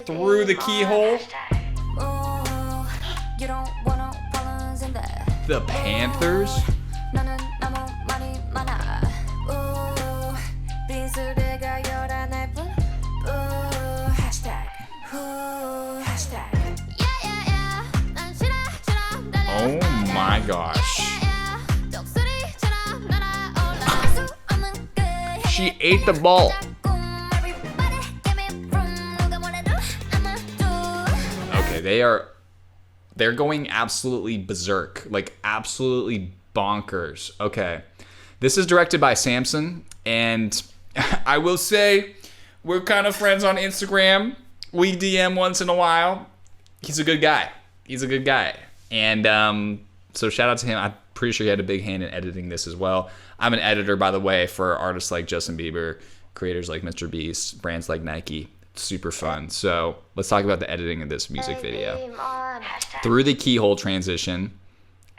through the keyhole. The Panthers. Oh my gosh. She ate the ball. Okay, they're going absolutely berserk, like absolutely bonkers. Okay. This is directed by Samson, and I will say we're kind of friends on Instagram. We DM once in a while. He's a good guy. And so shout out to him. I'm pretty sure he had a big hand in editing this as well. I'm an editor, by the way, for artists like Justin Bieber, creators like Mr. Beast, brands like Nike. Super fun. So let's talk about the editing of this music video. Through the keyhole transition,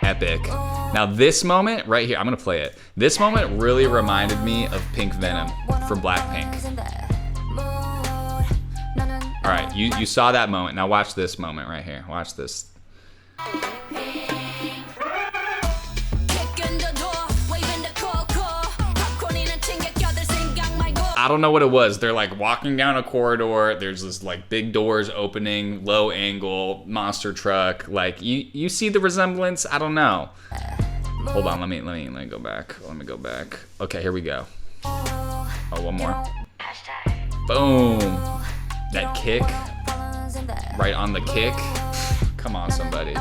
epic. Now this moment right here, I'm gonna play it. This moment really reminded me of Pink Venom from Blackpink. All right, you saw that moment. Now watch this moment right here. Watch this. I don't know what it was. They're like walking down a corridor. There's this like big doors opening, low angle, monster truck. Like you see the resemblance? I don't know. Hold on, let me go back. Let me go back. Okay, here we go. Oh, one more. Boom. That kick. Right on the kick. Come on, somebody.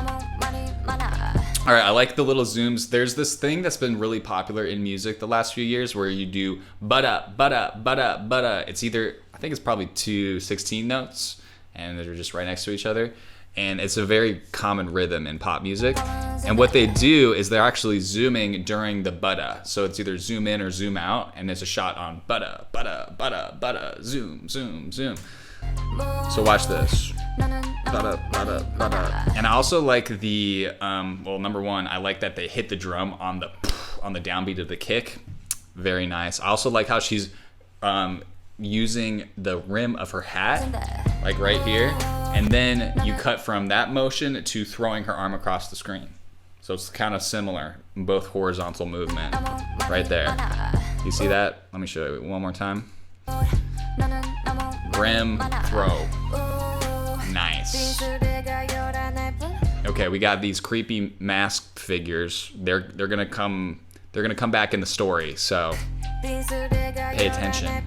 All right, I like the little zooms. There's this thing that's been really popular in music the last few years where you do but-up, but-up, but-up, but-up. It's either, I think it's probably 2 16 notes, and they're just right next to each other. And it's a very common rhythm in pop music. And what they do is they're actually zooming during the but-up. So it's either zoom in or zoom out, and there's a shot on but-up, but-up, but-up, but-up, zoom, zoom, zoom. So watch this. And I also like the well, number one, I like that they hit the drum on the downbeat of the kick. Very nice. I also like how she's using the rim of her hat, like right here, and then you cut from that motion to throwing her arm across the screen. So it's kind of similar, both horizontal movement right there. You see that? Let me show you one more time. Rim throw. Nice. Okay, we got these creepy masked figures. They're gonna come back in the story, so pay attention.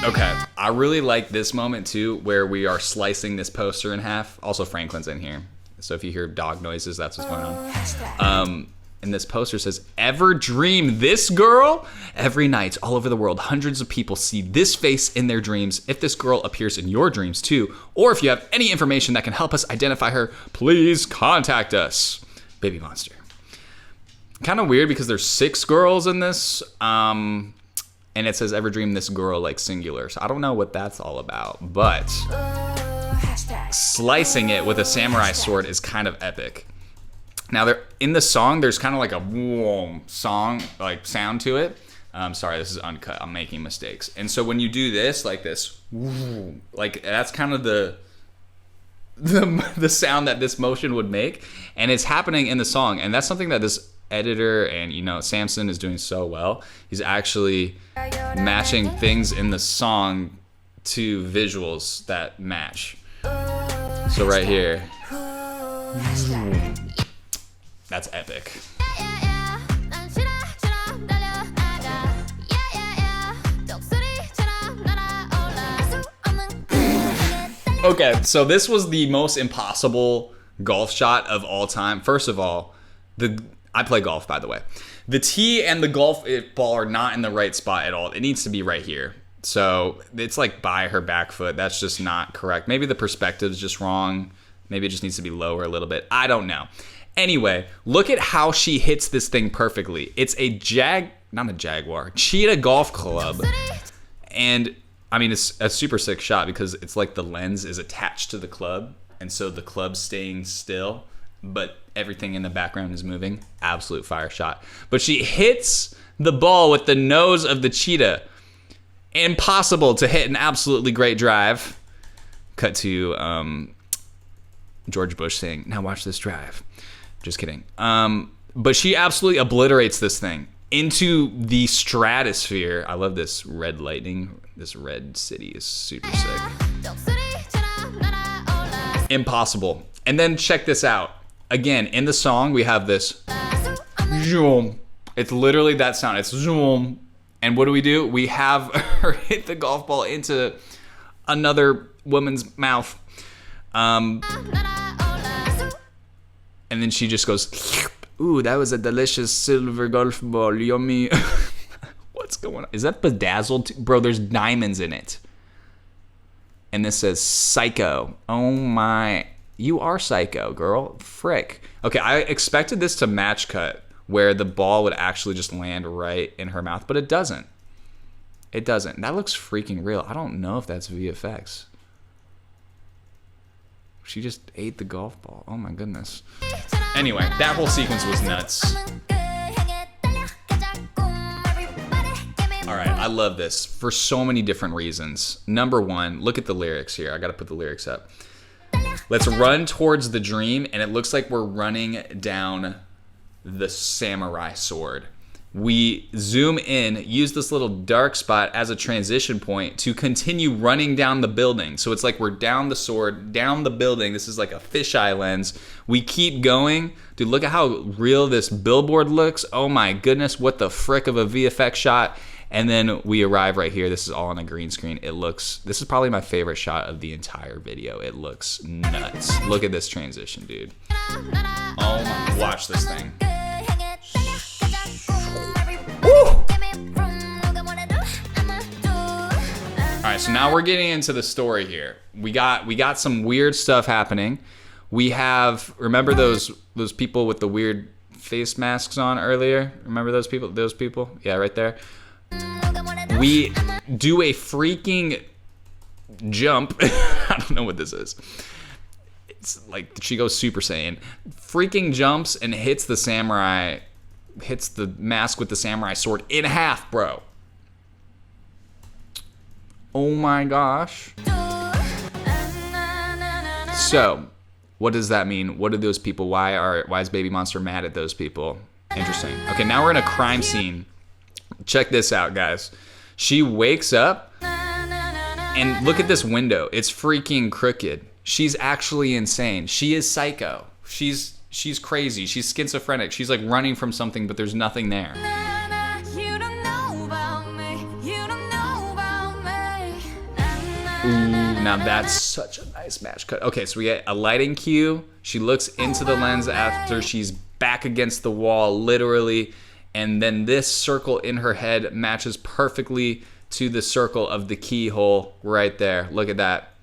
Okay, I really like this moment too, where we are slicing this poster in half. Also, Franklin's in here, so if you hear dog noises, that's what's going on. And this poster says, "Ever dream this girl?" Every night, all over the world, hundreds of people see this face in their dreams. If this girl appears in your dreams too, or if you have any information that can help us identify her, please contact us. Baby Monster. Kind of weird because there's 6 girls in this, and it says, "Ever dream this girl," like singular. So I don't know what that's all about, but slicing it with a samurai sword is kind of epic. Now, in the song, there's kind of like a whoom song, like sound to it. Sorry, this is uncut. I'm making mistakes. And so when you do this, like this, like that's kind of the sound that this motion would make, and it's happening in the song. And that's something that this editor and Samson is doing so well. He's actually matching things in the song to visuals that match. So right here. That's epic. Okay, so this was the most impossible golf shot of all time. First of all, I play golf, by the way. The tee and the golf ball are not in the right spot at all. It needs to be right here. So it's like by her back foot. That's just not correct. Maybe the perspective's just wrong. Maybe it just needs to be lower a little bit. I don't know. Anyway, look at how she hits this thing perfectly. It's not a Jaguar, cheetah golf club. And I mean, it's a super sick shot because it's like the lens is attached to the club. And so the club's staying still, but everything in the background is moving. Absolute fire shot. But she hits the ball with the nose of the cheetah. Impossible to hit an absolutely great drive. Cut to George Bush saying, now watch this drive. Just kidding. But she absolutely obliterates this thing into the stratosphere. I love this red lightning. This red city is super sick. Impossible. And then check this out. Again, in the song, we have this. It's literally that sound. It's zoom. And what do? We have her hit the golf ball into another woman's mouth. And then she just goes, ooh, that was a delicious silver golf ball. Yummy. What's going on? Is that bedazzled? Bro, there's diamonds in it. And this says psycho. Oh my. You are psycho, girl. Frick. Okay, I expected this to match cut where the ball would actually just land right in her mouth, but it doesn't. It doesn't. That looks freaking real. I don't know if that's VFX. She just ate the golf ball. Oh my goodness. Anyway, that whole sequence was nuts. All right, I love this for so many different reasons. Number one, look at the lyrics here. I gotta put the lyrics up. Let's run towards the dream, and it looks like we're running down the samurai sword. We zoom in, use this little dark spot as a transition point to continue running down the building. So it's like we're down the sword, down the building. This is like a fisheye lens. We keep going. Dude, look at how real this billboard looks. Oh my goodness, what the frick of a VFX shot. And then we arrive right here. This is all on a green screen. This is probably my favorite shot of the entire video. It looks nuts. Look at this transition, dude. Oh my, watch this thing. Woo! All right, so now we're getting into the story here. We got some weird stuff happening. We have, remember those people with the weird face masks on earlier? Remember those people? Those people? Yeah, right there. We do a freaking jump. I don't know what this is. It's like she goes Super Saiyan. Freaking jumps and hits the mask with the samurai sword in half, bro. Oh my gosh. So, what does that mean? What are those people? Why is Baby Monster mad at those people? Interesting. Okay, now we're in a crime scene. Check this out, guys. She wakes up and look at this window. It's freaking crooked. She's actually insane. She is psycho. She's crazy. She's schizophrenic. She's like running from something, but there's nothing there. Ooh, now that's such a nice match cut. Okay, so we get a lighting cue. She looks into the lens after she's back against the wall, literally. And then this circle in her head matches perfectly to the circle of the keyhole right there. Look at that.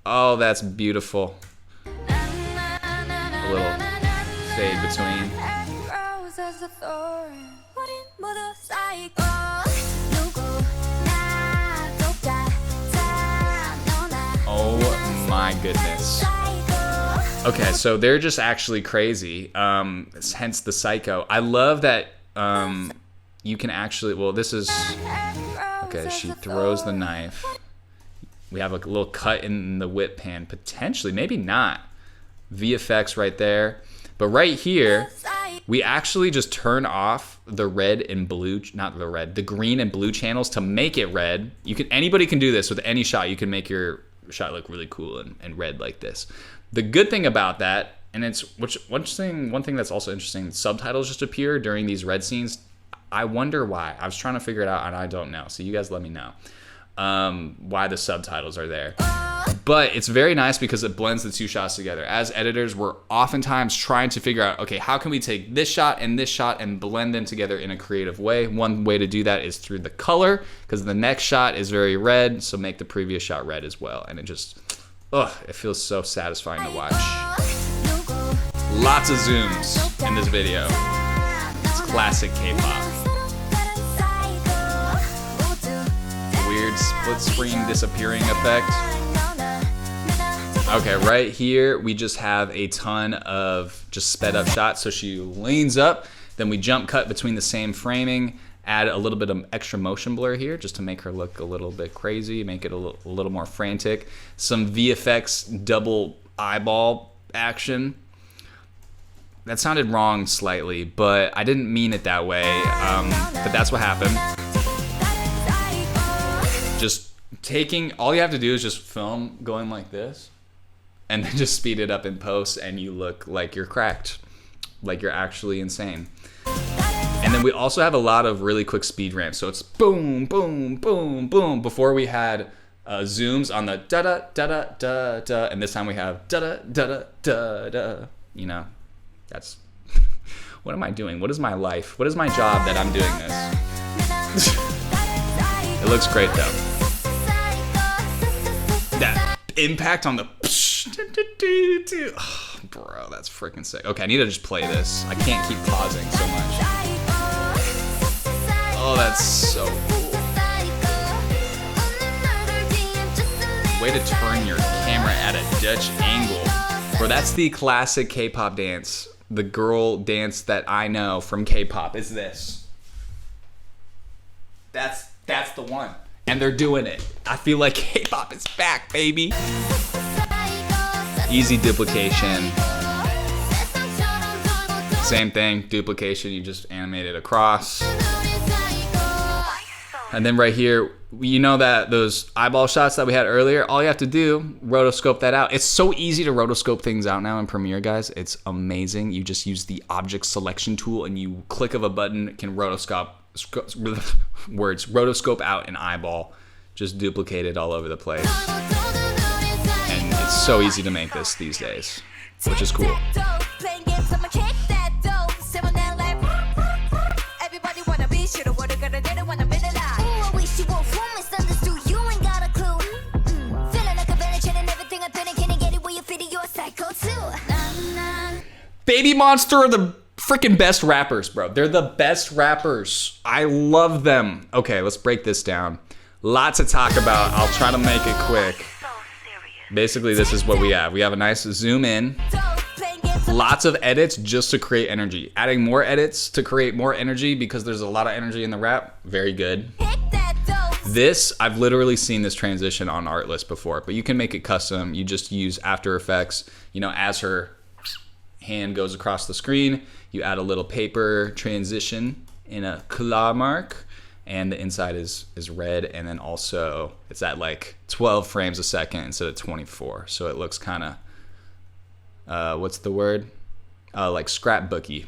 Oh, that's beautiful. A little fade between. Oh my goodness. Okay, so they're just actually crazy. Hence the psycho. I love that you can actually, well, this is, okay, she throws the knife. We have a little cut in the whip pan, potentially, maybe not. VFX right there. But right here, we actually just turn off the red and blue, the green and blue channels to make it red. Anybody can do this with any shot. You can make your shot look really cool and red like this. The good thing about that, and it's one thing that's also interesting, subtitles just appear during these red scenes. I wonder why. I was trying to figure it out and I don't know. So you guys let me know why the subtitles are there. But it's very nice because it blends the two shots together. As editors, we're oftentimes trying to figure out, okay, how can we take this shot and blend them together in a creative way? One way to do that is through the color, because the next shot is very red, so make the previous shot red as well. And it just, it feels so satisfying to watch. Lots of zooms in this video. It's classic K-pop. Weird split screen disappearing effect. Okay, right here we just have a ton of just sped up shots. So she leans up, then we jump cut between the same framing Add a little bit of extra motion blur here just to make her look a little bit crazy, make it a little more frantic. Some VFX double eyeball action. That sounded wrong slightly, but I didn't mean it that way, but that's what happened. Just taking, all you have to do is just film going like this, and then just speed it up in post, and you look like you're cracked, like you're actually insane. And then we also have a lot of really quick speed ramps, so it's boom, boom, boom, boom. Before we had zooms on the da-da, da-da, da-da, and this time we have da-da, da-da, da-da, you know. That's, what am I doing? What is my life? What is my job that I'm doing this? It looks great though. That impact on the, oh, bro, that's freaking sick. Okay, I need to just play this. I can't keep pausing so much. Oh, that's so cool. Way to turn your camera at a Dutch angle. Bro, that's the classic K-pop dance. The girl dance that I know from K-pop is this. That's the one. And they're doing it. I feel like K-pop is back, baby. Easy duplication. Same thing, duplication, you just animate it across. And then right here, you know that those eyeball shots that we had earlier, all you have to do, rotoscope that out. It's so easy to rotoscope things out now in Premiere, guys. It's amazing. You just use the object selection tool and you click of a button can rotoscope out an eyeball. Just duplicate it all over the place. And it's so easy to make this these days, which is cool. BABYMONSTER are the freaking best rappers, bro. They're the best rappers. I love them. Okay, let's break this down. Lots to talk about. I'll try to make it quick. Basically, this is what we have. We have a nice zoom in. Lots of edits just to create energy. Adding more edits to create more energy because there's a lot of energy in the rap. Very good. This, I've literally seen this transition on Artlist before, but you can make it custom. You just use After Effects, you know, as her hand goes across the screen, you add a little paper transition in a claw mark, and the inside is red, and then also it's at like 12 frames a second instead of 24, so it looks kind of what's the word, like scrapbooky.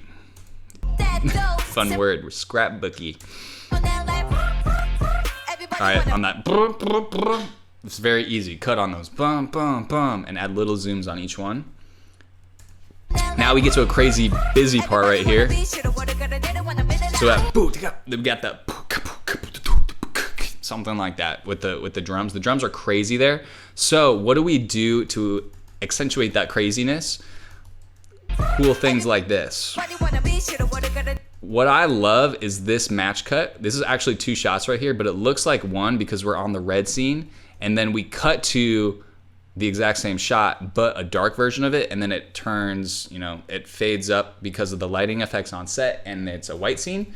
Fun word, scrapbooky. All right, on that, it's very easy. Cut on those, bum, bum, bum, and add little zooms on each one. Now we get to a crazy busy part right here. So that, we got that, something like that with the drums. The drums are crazy there. So what do we do to accentuate that craziness? Cool things like this. What I love is this match cut. This is actually 2 shots right here, but it looks like one because we're on the red scene, and then we cut to the exact same shot, but a dark version of it, and then it turns, you know, it fades up because of the lighting effects on set, and it's a white scene.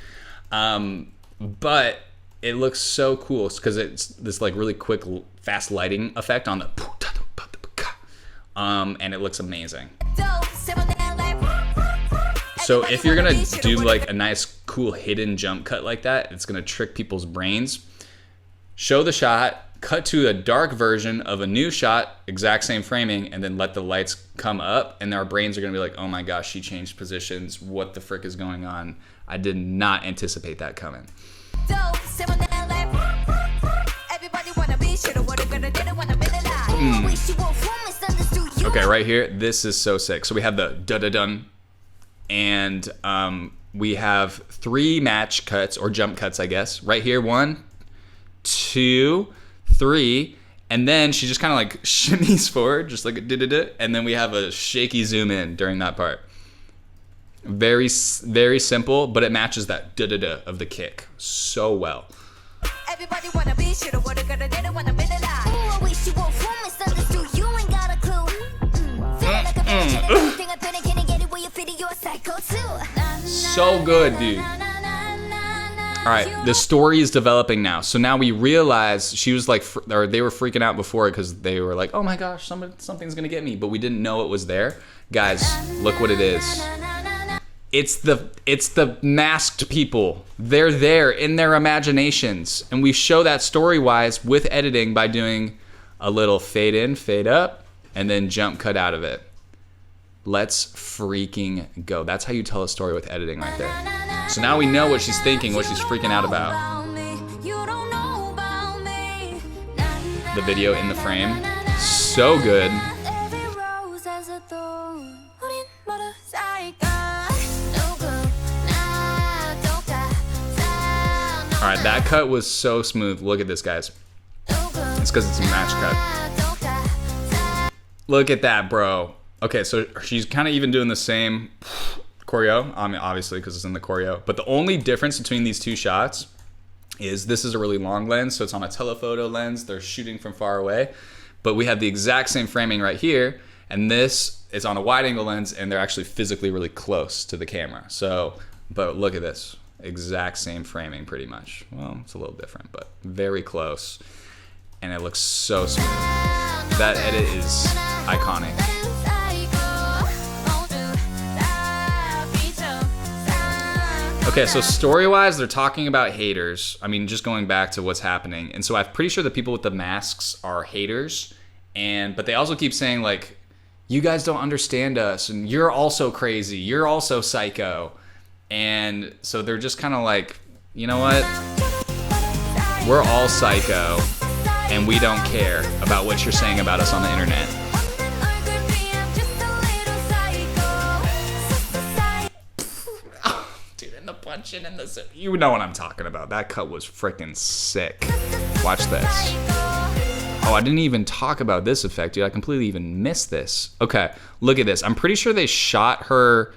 But it looks so cool because it's this like really quick, fast lighting effect on the, and it looks amazing. So if you're gonna do like a nice, cool hidden jump cut like that, it's gonna trick people's brains. Show the shot, cut to a dark version of a new shot, exact same framing, and then let the lights come up, and our brains are gonna be like, oh my gosh, she changed positions. What the frick is going on? I did not anticipate that coming. Okay, right here, this is so sick. So we have the da-da-dun, and we have 3 match cuts, or jump cuts, I guess. Right here, 1, 2, 3, and then she just kind of like shimmies forward, just like a da-da-da, and then we have a shaky zoom in during that part. Very, very simple, but it matches that da-da-da of the kick so well. Everybody wanna be shit, what gonna do, wanna be alive. I wish you won't fool misunderstood, you ain't got a clue. Feeling like a bitch, everything I can't get it where you fit it, you're a psycho too. So good, dude. All right, the story is developing now. So now we realize she was like, or they were freaking out before because they were like, oh my gosh, something's gonna get me, but we didn't know it was there. Guys, look what it is. It's the masked people. They're there in their imaginations, and we show that story-wise with editing by doing a little fade in, fade up, and then jump cut out of it. Let's freaking go. That's how you tell a story with editing right there. So now we know what she's thinking, what she's freaking out about. The video in the frame, so good. All right, that cut was so smooth. Look at this, guys. It's because it's a match cut. Look at that, bro. Okay, so she's kind of even doing the same choreo, I mean, obviously because it's in the choreo. But the only difference between these two shots is this is a really long lens, so it's on a telephoto lens. They're shooting from far away. But we have the exact same framing right here, and this is on a wide angle lens, and they're actually physically really close to the camera. So, but look at this. Exact same framing pretty much. Well, it's a little different, but very close. And it looks so smooth. That edit is iconic. Okay, so story-wise, they're talking about haters. I mean, just going back to what's happening. And so I'm pretty sure the people with the masks are haters. But they also keep saying, like, you guys don't understand us, and you're also crazy. You're also psycho. And so they're just kind of like, you know what? We're all psycho, and we don't care about what you're saying about us on the internet. Punching in the, you know what I'm talking about. That cut was freaking sick. Watch this. Oh, I didn't even talk about this effect, dude. I completely even missed this. Okay, look at this. I'm pretty sure they shot her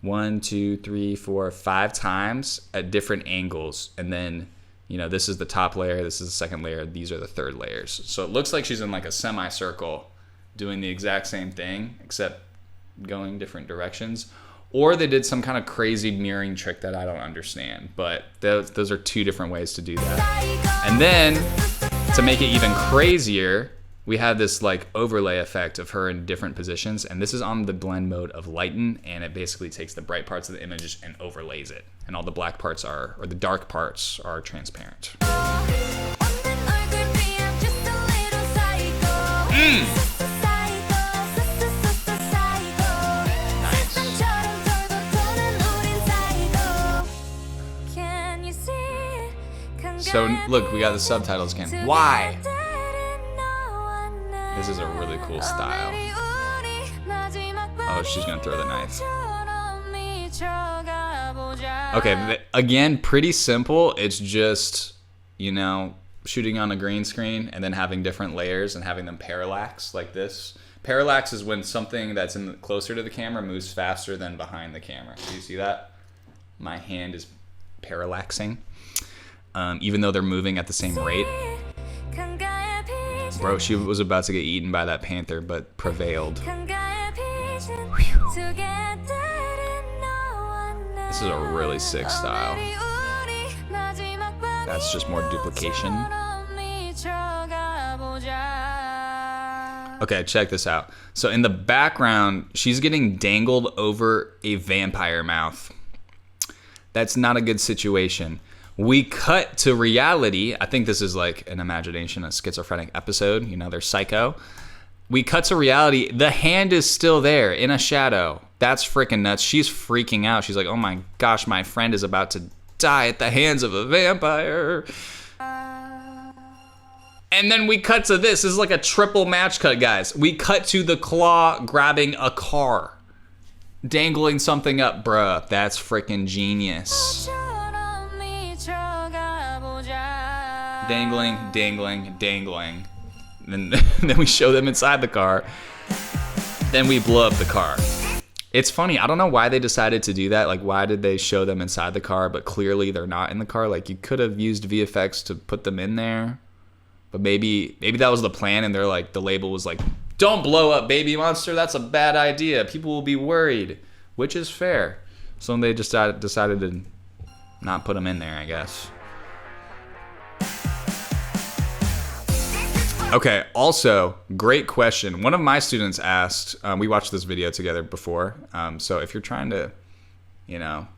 1, 2, 3, 4, 5 times at different angles, and then, you know, this is the top layer, this is the second layer, these are the third layers. So it looks like she's in like a semicircle doing the exact same thing except going different directions. Or they did some kind of crazy mirroring trick that I don't understand. But those are two different ways to do that. And then, to make it even crazier, we have this like overlay effect of her in different positions. And this is on the blend mode of lighten. And it basically takes the bright parts of the image and overlays it. And all the black parts are, or the dark parts are transparent. So look, we got the subtitles again. Why? This is a really cool style. Oh, she's gonna throw the knife. Okay, again, pretty simple. It's just, you know, shooting on a green screen and then having different layers and having them parallax like this. Parallax is when something that's closer to the camera moves faster than behind the camera. Do you see that? My hand is parallaxing. Even though they're moving at the same rate. Bro, she was about to get eaten by that panther, but prevailed. This is a really sick style. That's just more duplication. Okay, check this out. So in the background, she's getting dangled over a vampire mouth. That's not a good situation. We cut to reality. I think this is like an imagination, a schizophrenic episode. You know, they're psycho. We cut to reality. The hand is still there in a shadow. That's freaking nuts. She's freaking out. She's like, oh my gosh, my friend is about to die at the hands of a vampire. And then we cut to this. This is like a triple match cut, guys. We cut to the claw grabbing a car. Dangling something up, bruh. That's freaking genius. Dangling, dangling, dangling. And then we show them inside the car. Then we blow up the car. It's funny, I don't know why they decided to do that. Like, why did they show them inside the car, but clearly they're not in the car? Like, you could have used VFX to put them in there. But maybe that was the plan, and they're like, the label was like, don't blow up Baby Monster, that's a bad idea. People will be worried, which is fair. So they just decided to not put them in there, I guess. Okay, also, great question. One of my students asked, we watched this video together before, so if you're trying to, you know,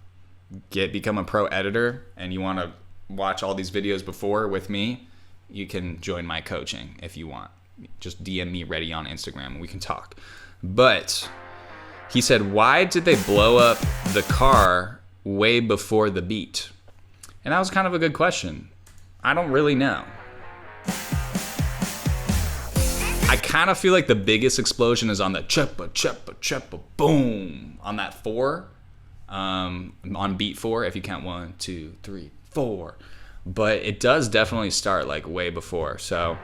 become a pro editor and you want to watch all these videos before with me, you can join my coaching if you want. Just DM me ready on Instagram and we can talk. But he said, why did they blow up the car way before the beat? And that was kind of a good question. I don't really know. I kind of feel like the biggest explosion is on the choppa, choppa, choppa, boom, on that 4, on beat 4, if you count 1, 2, 3, 4. But it does definitely start like way before. So,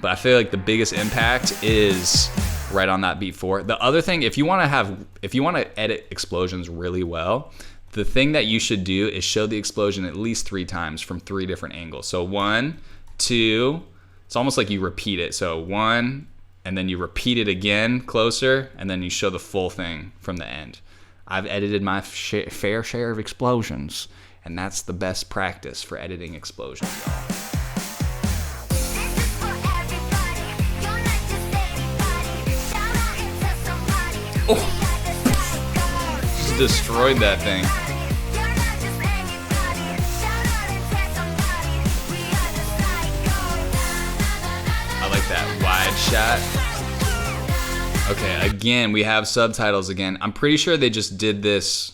but I feel like the biggest impact is right on that beat 4. The other thing, if you want to edit explosions really well, the thing that you should do is show the explosion at least 3 times from 3 different angles. So 1, 2. It's almost like you repeat it. So 1, and then you repeat it again closer, and then you show the full thing from the end. I've edited my fair share of explosions, and that's the best practice for editing explosions, y'all. Oh! Just destroyed that thing. That wide shot. Okay, again, we have subtitles again. I'm pretty sure they just did this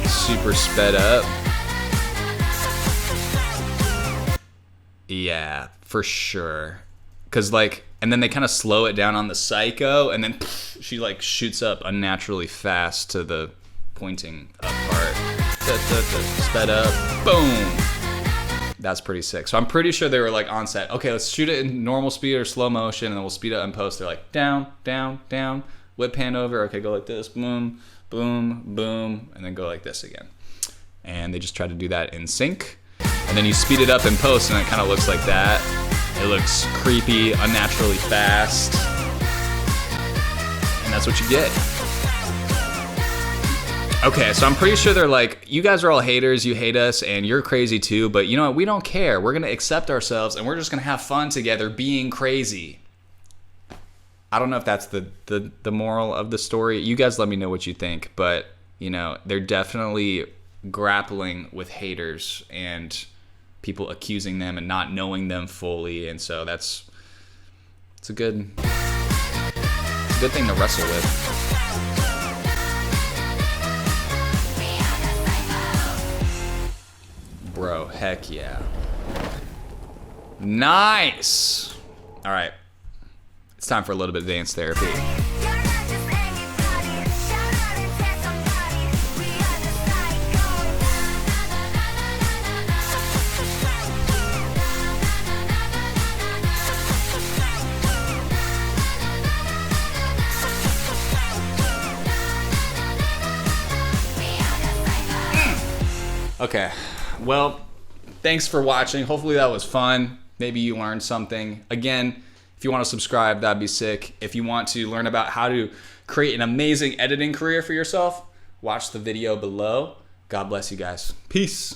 super sped up. Yeah, for sure. Cause like, and then they kind of slow it down on the psycho, and then she like shoots up unnaturally fast to the pointing up part. Sped up, boom. That's pretty sick. So I'm pretty sure they were like on set, okay, let's shoot it in normal speed or slow motion, and then we'll speed it up in post. They're like down, down, down, whip pan over, okay, go like this, boom, boom, boom, and then go like this again. And they just try to do that in sync. And then you speed it up in post, and it kind of looks like that. It looks creepy, unnaturally fast. And that's what you get. Okay, so I'm pretty sure they're like, you guys are all haters, you hate us, and you're crazy too, but you know what, we don't care. We're gonna accept ourselves, and we're just gonna have fun together being crazy. I don't know if that's the moral of the story. You guys let me know what you think, but you know, they're definitely grappling with haters and people accusing them and not knowing them fully, and so it's a good thing to wrestle with. Bro, heck yeah. Nice! All right, it's time for a little bit of dance therapy. Okay. Well, thanks for watching. Hopefully that was fun. Maybe you learned something. Again, if you want to subscribe, that'd be sick. If you want to learn about how to create an amazing editing career for yourself, watch the video below. God bless you guys. Peace.